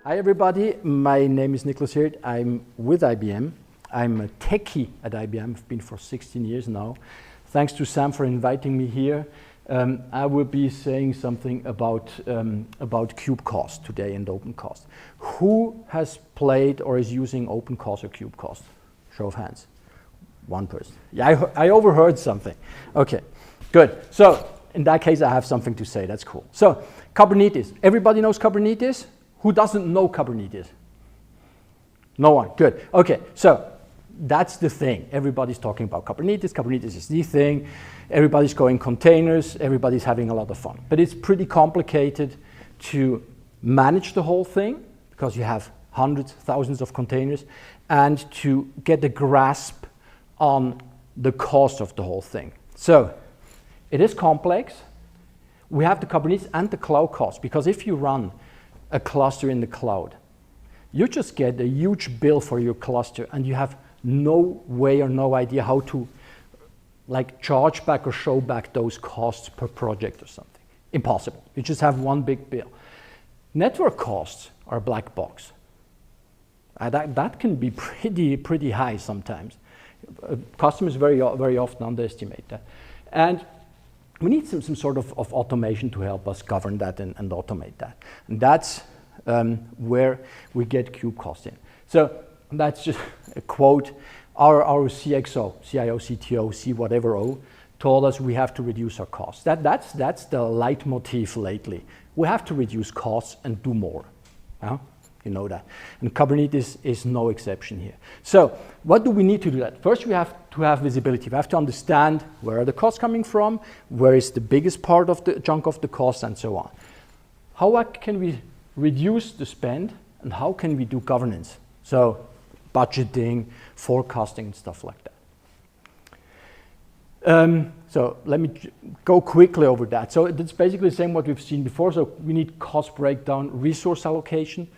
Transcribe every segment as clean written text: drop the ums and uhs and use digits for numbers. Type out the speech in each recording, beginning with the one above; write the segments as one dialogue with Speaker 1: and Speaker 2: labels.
Speaker 1: Hi everybody, my name is Niklaus Hirt. I'm with IBM. I'm a techie at IBM. I've been for 16 years now. Thanks to Sam for inviting me here. I will be saying something about KubeCost today and OpenCost. Who has played or is using OpenCost or KubeCost? Show of hands. One person. Yeah, I overheard something. Okay, good. So in that case, I have something to say. That's cool. So Kubernetes. Everybody knows Kubernetes? Who doesn't know Kubernetes? No one. Good. Okay, so that's the thing. Everybody's talking about Kubernetes. Kubernetes is the thing. Everybody's going containers. Everybody's having a lot of fun. But it's pretty complicated to manage the whole thing because you have hundreds, thousands of containers, and to get a grasp on the cost of the whole thing. So it is complex. We have the Kubernetes and the cloud cost, because if you run a cluster in the cloud, you just get a huge bill for your cluster and you have no way or no idea how to like charge back or show back those costs per project or something. Impossible. You just have one big bill. Network costs are a black box. That can be pretty high sometimes. Customers very often underestimate that. And we need some sort of automation to help us govern that and automate that. And that's where we get KubeCost in. So that's just a quote. Our CXO, CIO, CTO, C whatever O, told us we have to reduce our costs. That's the leitmotif lately. We have to reduce costs and do more. You know that. And Kubernetes is no exception here. So what do we need to do that? First, we have to have visibility. We have to understand where are the costs coming from, where is the biggest part of the chunk of the cost, and so on. How can we reduce the spend, and how can we do governance? So budgeting, forecasting, and stuff like that. So let me go quickly over that. So it's basically the same what we've seen before. So we need cost breakdown, resource allocation,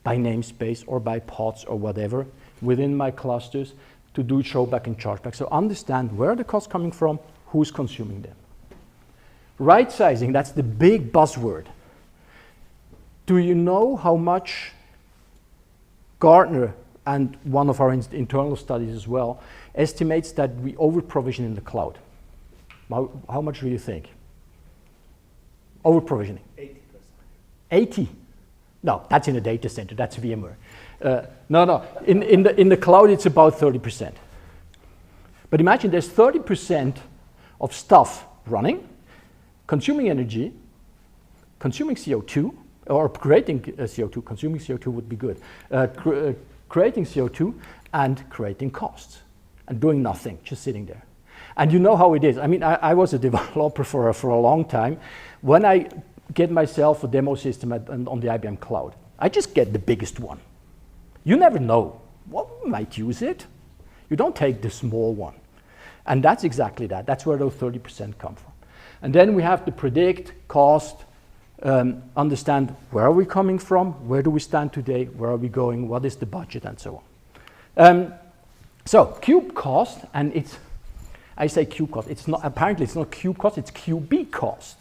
Speaker 1: by namespace or by pods or whatever within my clusters to do show back and charge back. So understand where are the costs coming from, who's consuming them. Right sizing, that's the big buzzword. Do you know how much Gartner, and one of our internal studies as well, estimates that we over-provision in the cloud? How much do you think? Over-provisioning?
Speaker 2: 80%.
Speaker 1: 80? No, that's in a data center, that's VMware. No, in the cloud it's about 30%. But imagine there's 30% of stuff running, consuming energy, consuming CO2, or creating CO2, consuming CO2 would be good, creating CO2 and creating costs, and doing nothing, just sitting there. And you know how it is. I mean, I was a developer for a long time. When I get myself a demo system on the IBM cloud, I just get the biggest one. You never know what might use it. You don't take the small one. And that's exactly that. That's where those 30% come from. And then we have to predict cost, understand where are we coming from, where do we stand today, where are we going, what is the budget, and so on. So KubeCost, and I say KubeCost, apparently it's not KubeCost, it's KubeCost.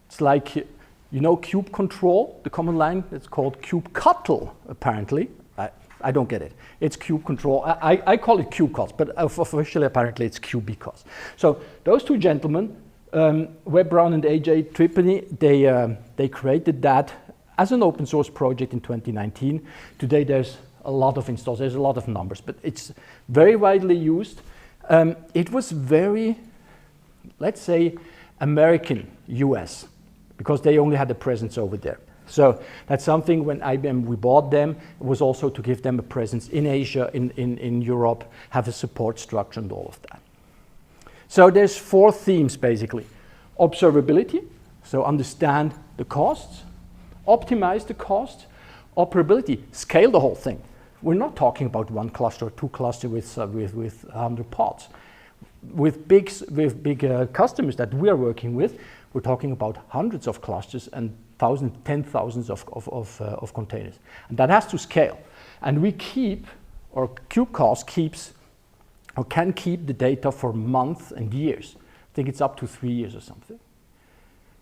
Speaker 1: It's like, you know, kube control, the command line, it's called kubectl, apparently. I don't get it. It's kube control. I call it KubeCost, but officially, apparently, it's KubeCost. So those two gentlemen, Webb Brown and AJ Tripany, they created that as an open source project in 2019. Today, there's a lot of installs. There's a lot of numbers, but it's very widely used. It was very, let's say, American, US, because they only had a presence over there. So that's something when IBM, we bought them, it was also to give them a presence in Asia, in Europe, have a support structure and all of that. So there's 4 themes basically. Observability, so understand the costs, optimize the costs, operability, scale the whole thing. We're not talking about 1 cluster or 2 clusters with 100 pods. With big customers that we are working with, we're talking about hundreds of clusters and thousands, 10,000s of containers. And that has to scale. And we keep, or KubeCost keeps, or can keep the data for months and years. I think it's up to 3 years or something.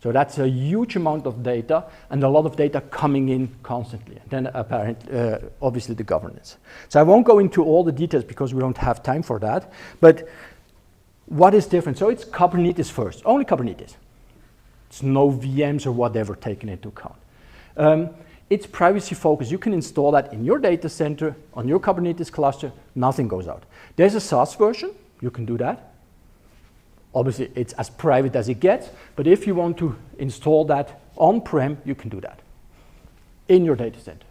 Speaker 1: So that's a huge amount of data and a lot of data coming in constantly. And then obviously the governance. So I won't go into all the details because we don't have time for that. But what is different? So it's Kubernetes first, only Kubernetes. It's no VMs or whatever taken into account. It's privacy focused. You can install that in your data center, on your Kubernetes cluster, nothing goes out. There's a SaaS version, you can do that. Obviously, it's as private as it gets, but if you want to install that on-prem, you can do that in your data center.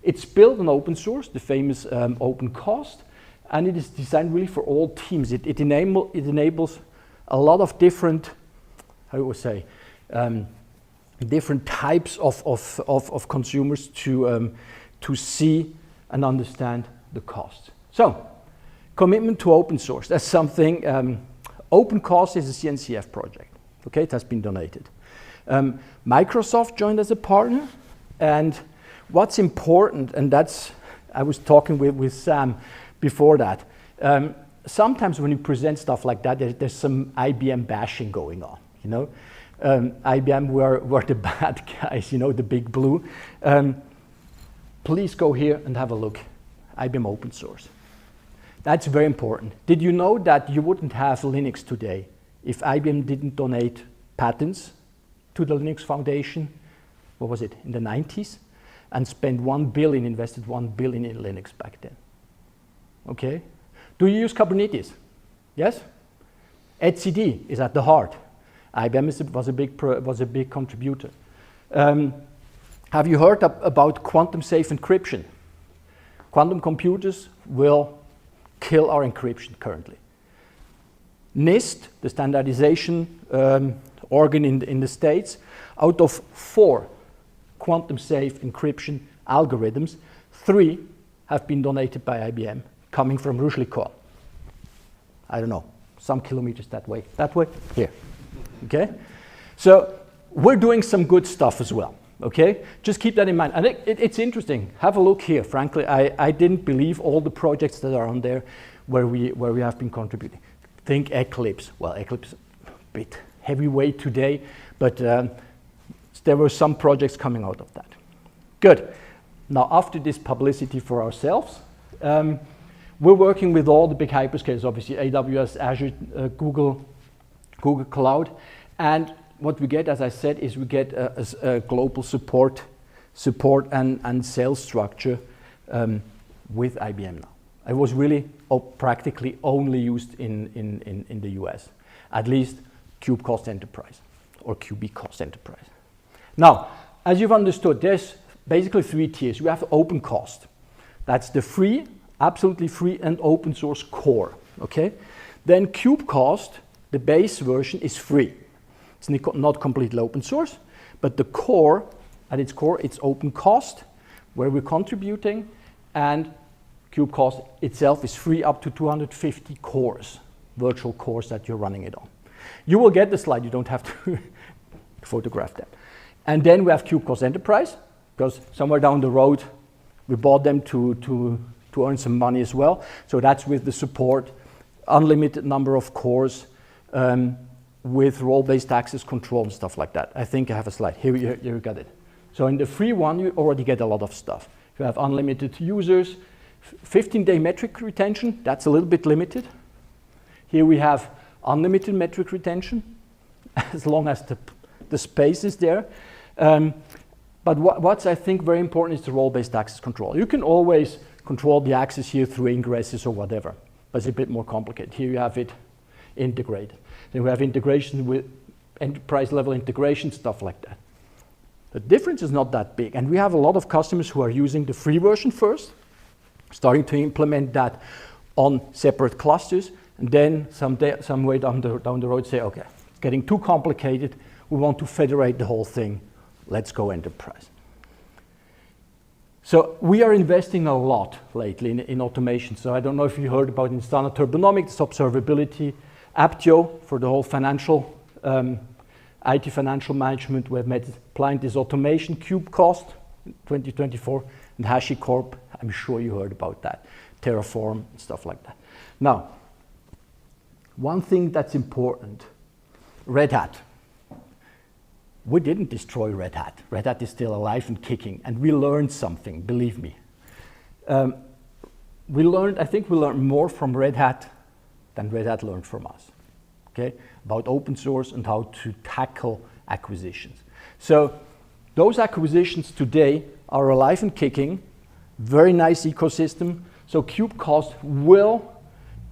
Speaker 1: It's built on open source, the famous KubeCost, and it is designed really for all teams. It enables a lot of different, how would I say, different types of consumers to see and understand the costs. So, commitment to open source. That's something. KubeCost is a CNCF project. Okay, it has been donated. Microsoft joined as a partner, and what's important, and that's I was talking with Sam before that. Sometimes when you present stuff like that, there's some IBM bashing going on. You know, IBM were the bad guys. You know, the big blue. Please go here and have a look. IBM open source. That's very important. Did you know that you wouldn't have Linux today if IBM didn't donate patents to the Linux Foundation, what was it, in the 90s, and spend 1 billion, invested 1 billion in Linux back then? Okay? Do you use Kubernetes? Yes? etcd is at the heart. IBM was a big contributor. Have you heard about quantum safe encryption? Quantum computers will kill our encryption currently. NIST, the standardization organ in the States, out of 4 quantum safe encryption algorithms, 3 have been donated by IBM, coming from Rushlikon. I don't know, some kilometers that way, here. Okay? So we're doing some good stuff as well. Okay, just keep that in mind. I think it's interesting. Have a look here. Frankly, I didn't believe all the projects that are on there where we have been contributing. Think Eclipse. Well, Eclipse, a bit heavyweight today, but there were some projects coming out of that. Good. Now, after this publicity for ourselves, we're working with all the big hyperscalers, obviously AWS, Azure, Google Cloud, and what we get, as I said, is we get a global support and sales structure with IBM now. It was really practically only used in the US, at least KubeCost Enterprise or KubeCost Enterprise. Now, as you've understood, there's basically 3 tiers. We have OpenCost. That's the free, absolutely free and open source core. Okay. Then KubeCost, the base version, is free. It's not completely open source, but the core, at its core, it's OpenCost, where we're contributing, and KubeCost itself is free up to 250 cores, virtual cores that you're running it on. You will get the slide, you don't have to photograph them. And then we have KubeCost Enterprise, because somewhere down the road, we bought them to earn some money as well. So that's with the support, unlimited number of cores, with role-based access control and stuff like that. I think I have a slide. Here you got it. So in the free one, you already get a lot of stuff. You have unlimited users, 15-day metric retention, that's a little bit limited. Here we have unlimited metric retention, as long as the space is there. But what's I think very important is the role-based access control. You can always control the access here through ingresses or whatever, but it's a bit more complicated. Here you have it integrated. Then we have integration with enterprise level integration, stuff like that. The difference is not that big. And we have a lot of customers who are using the free version first, starting to implement that on separate clusters, and then some way down the road say, okay, it's getting too complicated. We want to federate the whole thing. Let's go enterprise. So we are investing a lot lately in automation. So I don't know if you heard about Instana Turbonomic, this observability, Aptio for the whole financial, IT financial management. We have made applying this automation, KubeCost 2024, and HashiCorp. I'm sure you heard about that, Terraform, and stuff like that. Now, one thing that's important, Red Hat. we didn't destroy Red Hat. Red Hat is still alive and kicking, and we learned something, believe me. I think we learned more from Red Hat than Red Hat learned from us, okay? About open source and how to tackle acquisitions. So those acquisitions today are alive and kicking, very nice ecosystem. So KubeCost will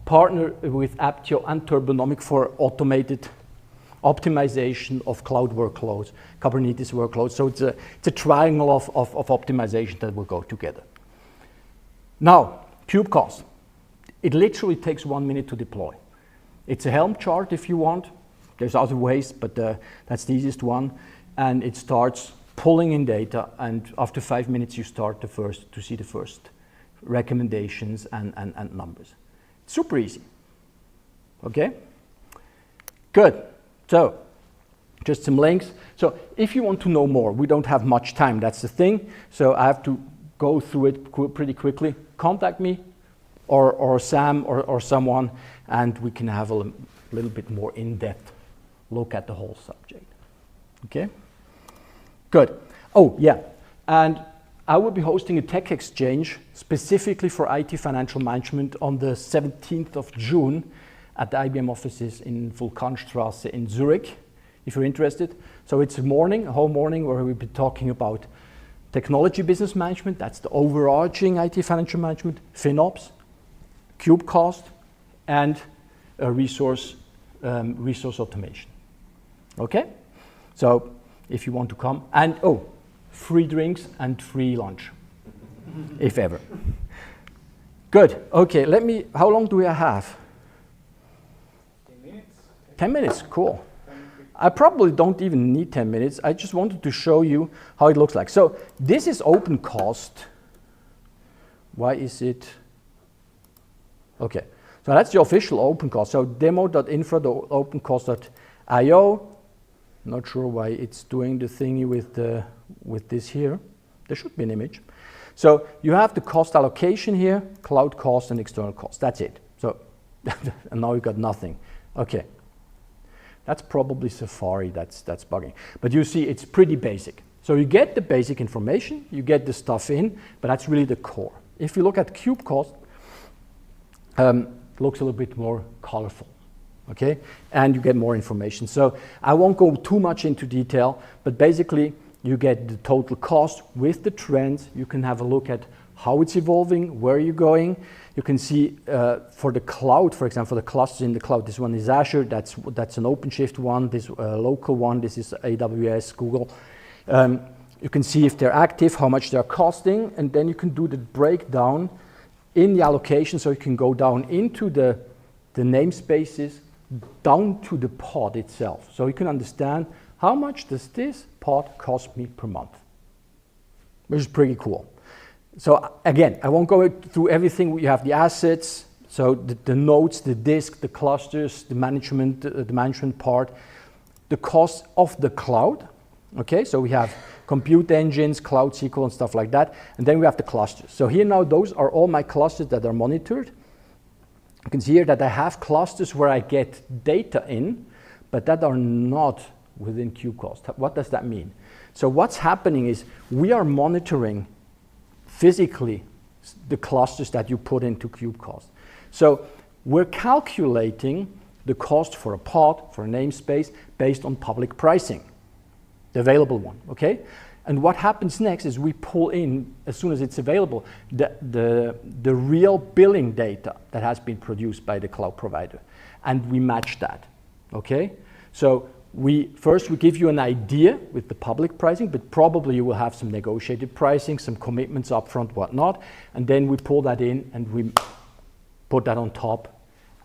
Speaker 1: partner with Apptio and Turbonomic for automated optimization of cloud workloads, Kubernetes workloads. So it's a triangle of optimization that will go together. Now, KubeCost, it literally takes 1 minute to deploy. It's a Helm chart if you want. There's other ways, but that's the easiest one. And it starts pulling in data, and after 5 minutes you start to see the first recommendations and numbers. Super easy. Okay? Good. So, just some links. So, if you want to know more, we don't have much time, that's the thing. So, I have to go through it pretty quickly. Contact me or Sam or someone, and we can have a little bit more in-depth look at the whole subject. Okay? Good. Oh, yeah. And I will be hosting a tech exchange specifically for IT financial management on the 17th of June at the IBM offices in Vulkanstrasse in Zurich, if you're interested. So it's a whole morning where we'll be talking about technology business management, that's the overarching IT financial management, FinOps, KubeCost, and resource automation. Okay? So if you want to come, and free drinks and free lunch, if ever. Good. Okay, how long do we have?
Speaker 2: 10 minutes.
Speaker 1: 10 minutes, cool. I probably don't even need 10 minutes. I just wanted to show you how it looks like. So this is OpenCost. Why is it? Okay, so that's the official OpenCost. So demo.infra.opencost.io. Not sure why it's doing the thingy with this here. There should be an image. So you have the cost allocation here, cloud cost and external cost. That's it. So and now you got nothing. Okay. That's probably Safari that's bugging. But you see, it's pretty basic. So you get the basic information, you get the stuff in, but that's really the core. If you look at KubeCost, it looks a little bit more colorful. Okay, and you get more information. So I won't go too much into detail, but basically you get the total cost with the trends. You can have a look at how it's evolving, where you're going. You can see for the cloud, for example, the clusters in the cloud, this one is Azure, that's an OpenShift one, this local one, this is AWS, Google. You can see if they're active, how much they're costing, and then you can do the breakdown in the allocation, so you can go down into the namespaces, down to the pod itself. So you can understand how much does this pod cost me per month, which is pretty cool. So again, I won't go through everything. We have the assets, so the nodes, the disk, the clusters, the management part, the cost of the cloud. Okay, so we have compute engines, Cloud SQL and stuff like that, and then we have the clusters. So here now, those are all my clusters that are monitored. You can see here that I have clusters where I get data in, but that are not within KubeCost. What does that mean? So what's happening is we are monitoring physically the clusters that you put into KubeCost. So we're calculating the cost for a pod, for a namespace, based on public pricing, the available one, okay? And what happens next is we pull in, as soon as it's available, the real billing data that has been produced by the cloud provider, and we match that, okay? So first we give you an idea with the public pricing, but probably you will have some negotiated pricing, some commitments upfront, whatnot, and then we pull that in and we put that on top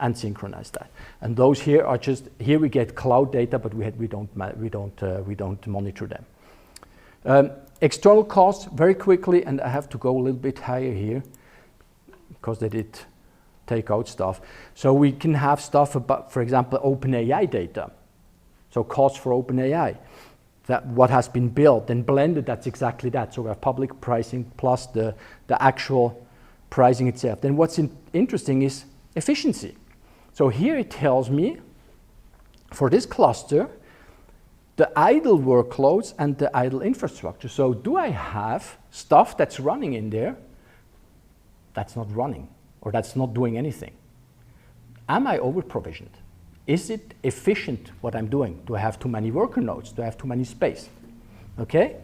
Speaker 1: and synchronize that. And those here are just, here we get cloud data, but we don't monitor them. External costs, very quickly, and I have to go a little bit higher here because they did take out stuff. So we can have stuff about, for example, OpenAI data. So costs for OpenAI, that what has been built and blended, that's exactly that. So we have public pricing plus the actual pricing itself. Then what's interesting is efficiency. So here it tells me, for this cluster, the idle workloads and the idle infrastructure. So do I have stuff that's running in there that's not running or that's not doing anything? Am I over-provisioned? Is it efficient what I'm doing? Do I have too many worker nodes? Do I have too many space? Okay?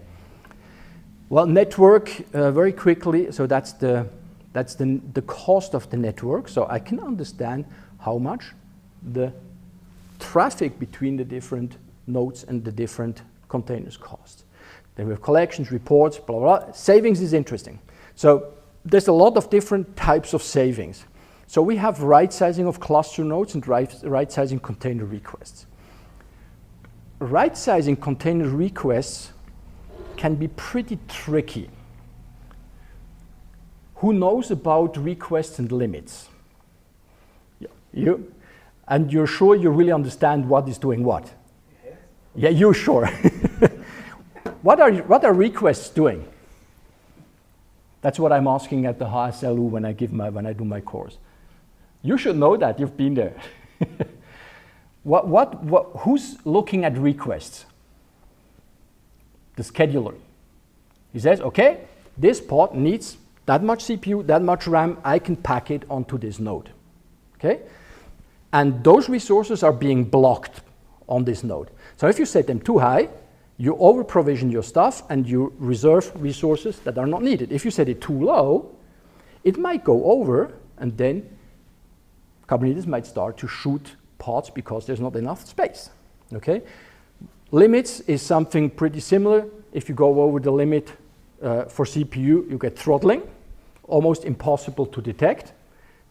Speaker 1: Well, network, very quickly, so that's the cost of the network. So I can understand how much the traffic between the different nodes and the different containers cost. Then we have collections, reports, blah, blah, blah. Savings is interesting. So there's a lot of different types of savings. So we have right sizing of cluster nodes and right sizing container requests. Right sizing container requests can be pretty tricky. Who knows about requests and limits? You? And you're sure you really understand what is doing what? Yes. Yeah, you're sure. What are requests doing? That's what I'm asking at the HSLU when I do my course. You should know that, you've been there. Who's looking at requests? The scheduler. He says, okay, this pod needs that much CPU, that much RAM, I can pack it onto this node. Okay? And those resources are being blocked on this node. So if you set them too high, you over-provision your stuff and you reserve resources that are not needed. If you set it too low, it might go over and then Kubernetes might start to shoot pods because there's not enough space. Okay? Limits is something pretty similar. If you go over the limit for CPU, you get throttling, almost impossible to detect.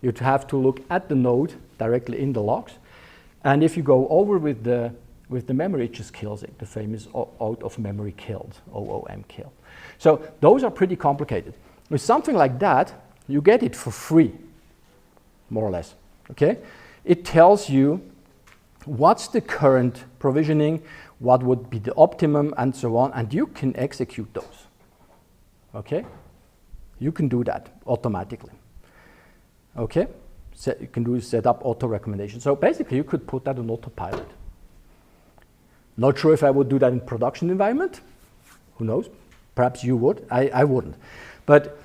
Speaker 1: You'd have to look at the node directly in the logs. And if you go over with the memory, it just kills it, the famous out of memory killed, OOM kill. So those are pretty complicated. With something like that, you get it for free, more or less. Okay? It tells you what's the current provisioning, what would be the optimum, and so on, and you can execute those. Okay? You can do that automatically. Okay? You can do set up auto recommendation. So basically, you could put that on autopilot. Not sure if I would do that in production environment. Who knows? Perhaps you would. I wouldn't. But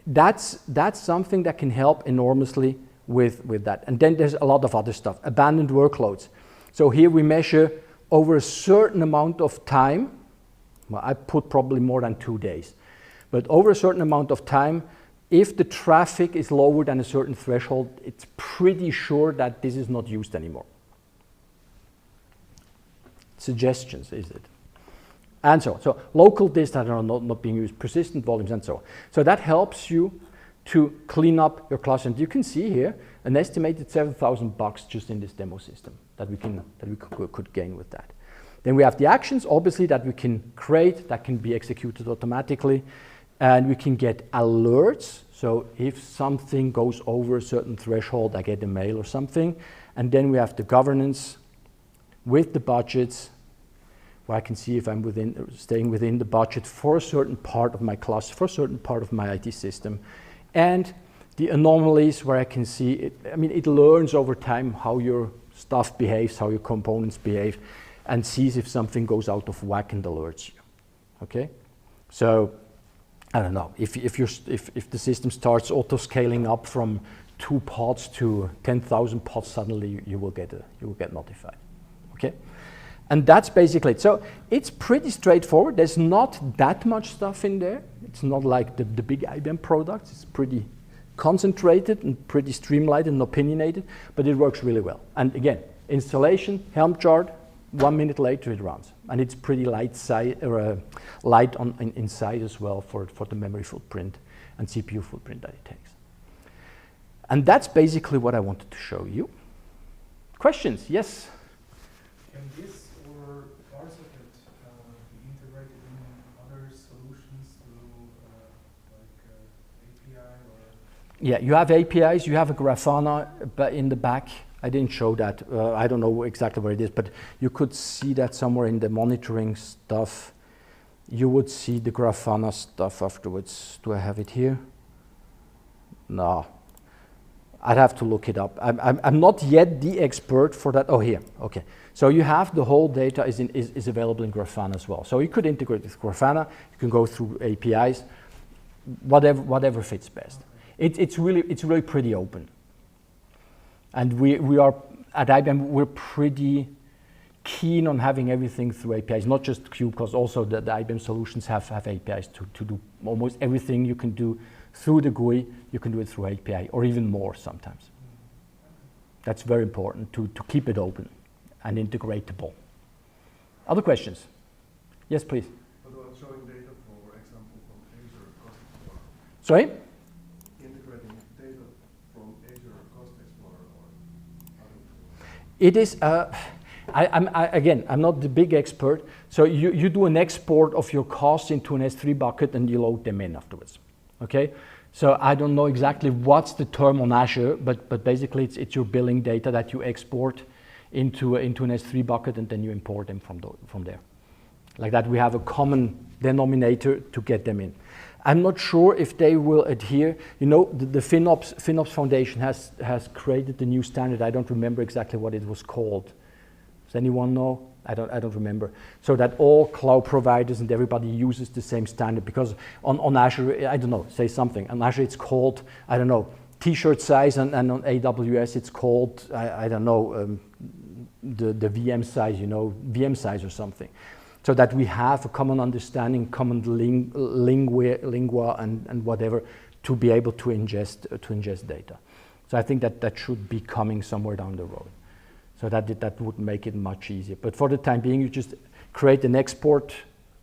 Speaker 1: that's something that can help enormously with that. And then there's a lot of other stuff. Abandoned workloads. So here we measure over a certain amount of time. Well, I put probably more than 2 days. But over a certain amount of time, if the traffic is lower than a certain threshold, it's pretty sure that this is not used anymore. Suggestions, is it? And so on. So local disks that are not being used, persistent volumes, and so on. So that helps you to clean up your cluster. And you can see here an estimated $7,000 just in this demo system that we could gain with that. Then we have the actions, obviously, that we can create, that can be executed automatically. And we can get alerts. So if something goes over a certain threshold, I get a mail or something. And then we have the governance with the budgets, where I can see if I'm staying within the budget for a certain part of my cluster, for a certain part of my IT system. And the anomalies, where I can see it. I mean, it learns over time how your stuff behaves, how your components behave, and sees if something goes out of whack and alerts you. Okay? So I don't know, if the system starts auto-scaling up from 2 pods to 10,000 pods, suddenly you will get notified. Okay? And that's basically it. So it's pretty straightforward. There's not that much stuff in there. It's not like the big IBM products. It's pretty concentrated and pretty streamlined and opinionated, but it works really well. And again, installation, Helm chart, 1 minute later it runs. And it's pretty light inside as well for the memory footprint and CPU footprint that it takes. And that's basically what I wanted to show you. Questions? Yes?
Speaker 2: Can this or parts of it be integrated in other solutions through like API or?
Speaker 1: Yeah, you have APIs, you have a Grafana in the back. I didn't show that. I don't know exactly where it is, but you could see that somewhere in the monitoring stuff. You would see the Grafana stuff afterwards. Do I have it here? No. I'd have to look it up. I'm not yet the expert for that. Oh, here, okay. So you have the whole data is available in Grafana as well. So you could integrate with Grafana. You can go through APIs, whatever fits best. It's really pretty open. And we are at IBM. We're pretty keen on having everything through APIs, not just KubeCost. Also, the IBM solutions have APIs to do almost everything you can do through the GUI. You can do it through API, or even more sometimes. That's very important to keep it open and integratable. Other questions? Yes, please.
Speaker 3: What about showing data, for example, from Azure Cost Explorer?
Speaker 1: Sorry?
Speaker 3: Integrating data from Azure Cost Explorer or other tools?
Speaker 1: It is, again, I'm not the big expert, so you do an export of your costs into an S3 bucket and you load them in afterwards, okay? So I don't know exactly what's the term on Azure, but basically it's your billing data that you export into an S3 bucket and then you import them from there. Like that, we have a common denominator to get them in. I'm not sure if they will adhere. You know, the FinOps Foundation has created the new standard. I don't remember exactly what it was called. Does anyone know? I don't remember. So that all cloud providers and everybody uses the same standard, because on Azure, I don't know, say something. On Azure it's called, I don't know, t-shirt size, and on AWS it's called, I don't know, the VM size, you know, VM size or something. So that we have a common understanding, common lingua and whatever to be able to ingest data. So I think that should be coming somewhere down the road. So that would make it much easier. But for the time being, you just create an export,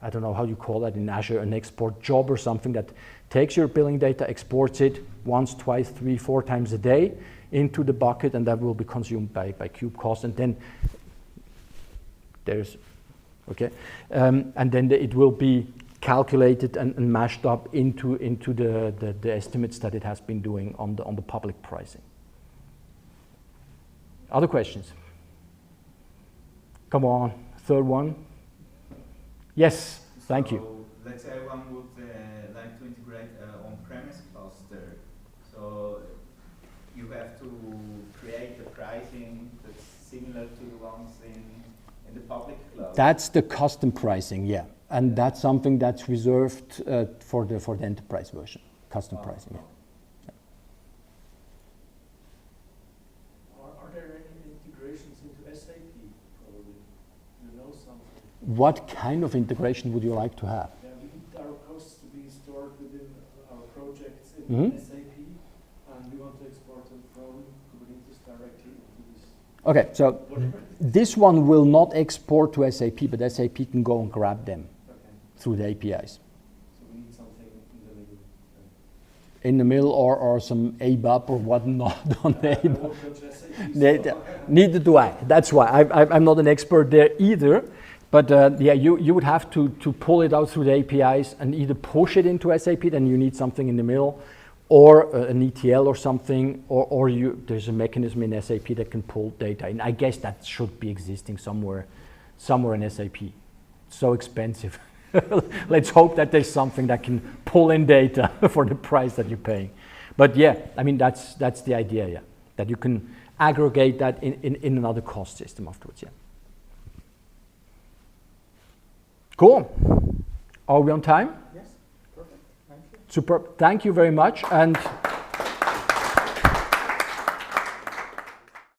Speaker 1: I don't know how you call that in Azure, an export job or something that takes your billing data, exports it once, twice, 3, 4 times a day into the bucket, and that will be consumed by KubeCost. And then there's, okay, and then it will be calculated and mashed up into the estimates that it has been doing on the public pricing. Other questions? Come on, third one. Yes, thank you.
Speaker 4: Let's say one would like to integrate on-premise cluster. So you have to create a pricing that's similar to the ones in the public cloud.
Speaker 1: That's the custom pricing, yeah. And that's something that's reserved for the enterprise version, custom pricing, yeah.
Speaker 2: Are there any integrations into SAP, probably? You know something?
Speaker 1: What kind of integration would you like to have?
Speaker 2: Yeah, we need our costs to be stored within our projects in SAP, and we want to export them from Kubernetes directly into this.
Speaker 1: Okay, so this one will not export to SAP, but SAP can go and grab them through the APIs.
Speaker 2: So we need something in the middle.
Speaker 1: In the middle, or some ABAP or whatnot on the ABAP. Neither do I. That's why I'm not an expert there either. But yeah, you would have to pull it out through the APIs and either push it into SAP, then you need something in the middle, or an ETL or something, or there's a mechanism in SAP that can pull data in. I guess that should be existing somewhere in SAP. It's so expensive. Let's hope that there's something that can pull in data for the price that you're paying. But yeah, I mean, that's the idea, yeah, that you can aggregate that in another cost system afterwards, yeah. Cool. Are we on time?
Speaker 2: Yes, perfect. Thank you.
Speaker 1: Superb. Thank you very much. And